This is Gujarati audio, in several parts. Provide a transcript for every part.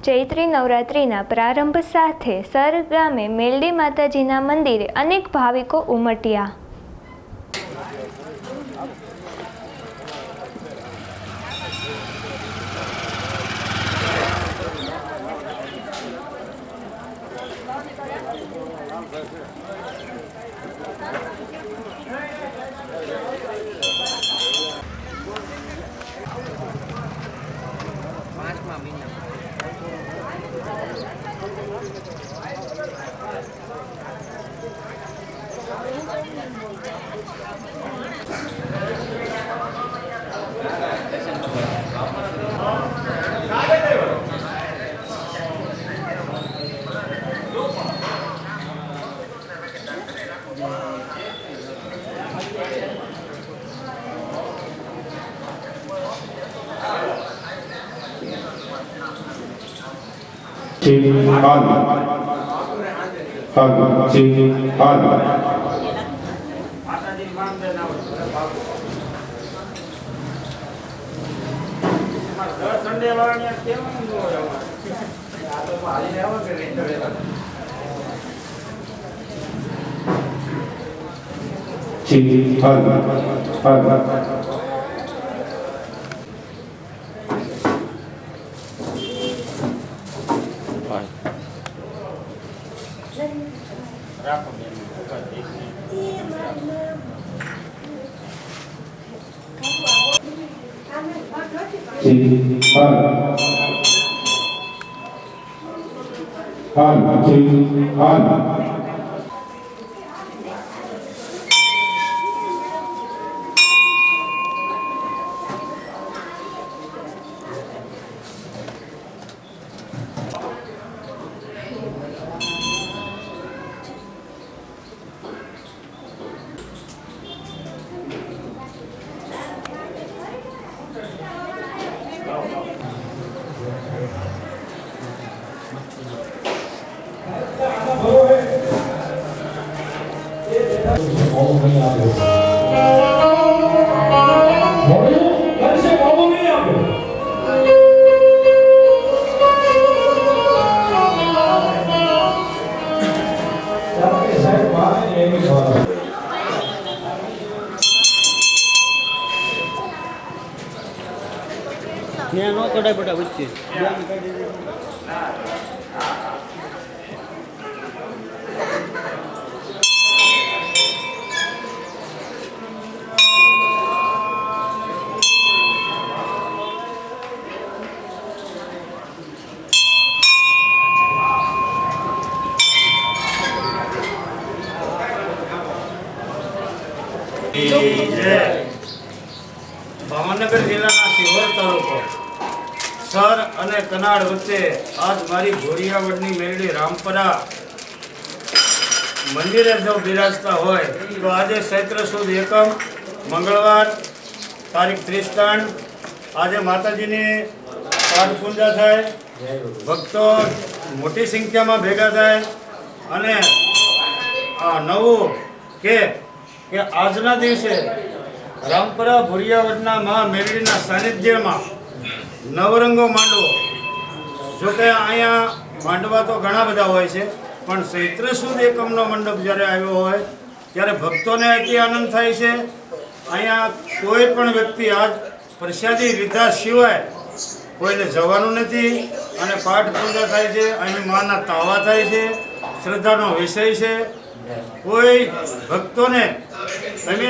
ચૈત્રી નવરાત્રિના પ્રારંભ સાથે સર ગામે મેલડી માતાજીના મંદિરે અનેક ભાવિકો ઉમટ્યા. ભાવનગર જિલ્લાના સિહોર તાલુકો સર અને કનાડ વચ્ચે આજ મારી ઘોડિયાવડની મેલડી રામપરા મંદિરે જો બિરાજતા હોય તો આજે ચૈત્ર સુદ એકમ મંગળવાર તારીખ 30 આજે માતાજીની પાઠ પૂજા થાય, ભક્તો મોટી સંખ્યામાં ભેગા થાય અને નવું કે આજના દિવસે રામપરા ભોરિયાવડના મા મેલડીના સાનિધ્યમાં નવરંગો માંડવો. જોકે અહીંયા માંડવા તો ઘણા બધા હોય છે, પણ ચૈત્ર સુદ એકમનો મંડપ જ્યારે આવ્યો હોય ત્યારે ભક્તોને અતિ આનંદ થાય છે. અહીંયા કોઈ પણ વ્યક્તિ આજ પ્રસાદી લીધા સિવાય કોઈને જવાનું નથી અને પાઠ પૂજા થાય છે. અહીં માના તાવા થાય છે, શ્રદ્ધાનો વિષય છે. કોઈ ભક્તોને તમે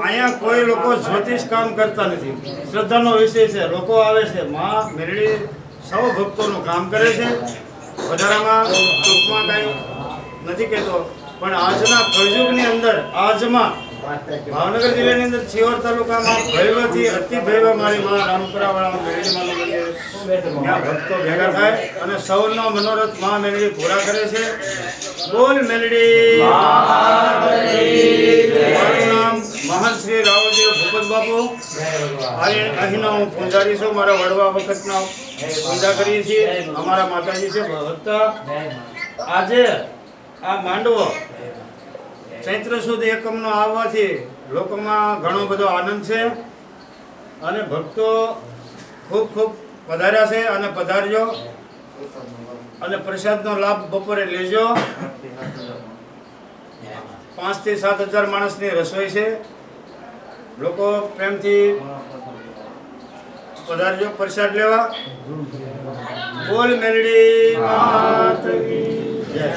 અહીંયા કોઈ લોકો જ્યોતિષ કામ કરતા નથી, શ્રદ્ધાનો વિષય છે. લોકો આવે છે, મા મેલડી સૌ ભક્તોનું કામ કરે છે. વધારામાં ટૂંકમાં કાંઈ નથી કહેતો, પણ આજના કળયુગની અંદર આજમાં ભાવનગર જિલ્લાની અંદર સિહોર તાલુકામાં ભૈરવથી અતિ ભૈરવ મારી મા રામપરાવાળા મેલડી માનું મંદિર, ત્યાં ભક્તો ભેગા થાય અને સૌનો મનોરથ મા મેલડી પૂરા કરે છે. બોલ મેલડી. મારું નામ મહંત શ્રી રાવદેવ ભૂપત બાપુ. અહીંના હું પૂજારી છું. મારા વડવા વખતના પૂજા કરીએ છીએ. અમારા માતાજી છે ભગવતા. આજે આ માંડવો ચૈત્ર સુદ એકમનો આવવાથી લોકોમાં ઘણો બધો આનંદ છે અને ભક્તો ખૂબ ખૂબ પધાર્યા છે અને પધારજો. અને પ્રસાદનો લાભ બપોરે લેજો. 5 થી 7 હજાર માણસની રસોઈ છે. લોકો પ્રેમથી પધારજો પ્રસાદ લેવા. બોલ મેલડી માત કી જય.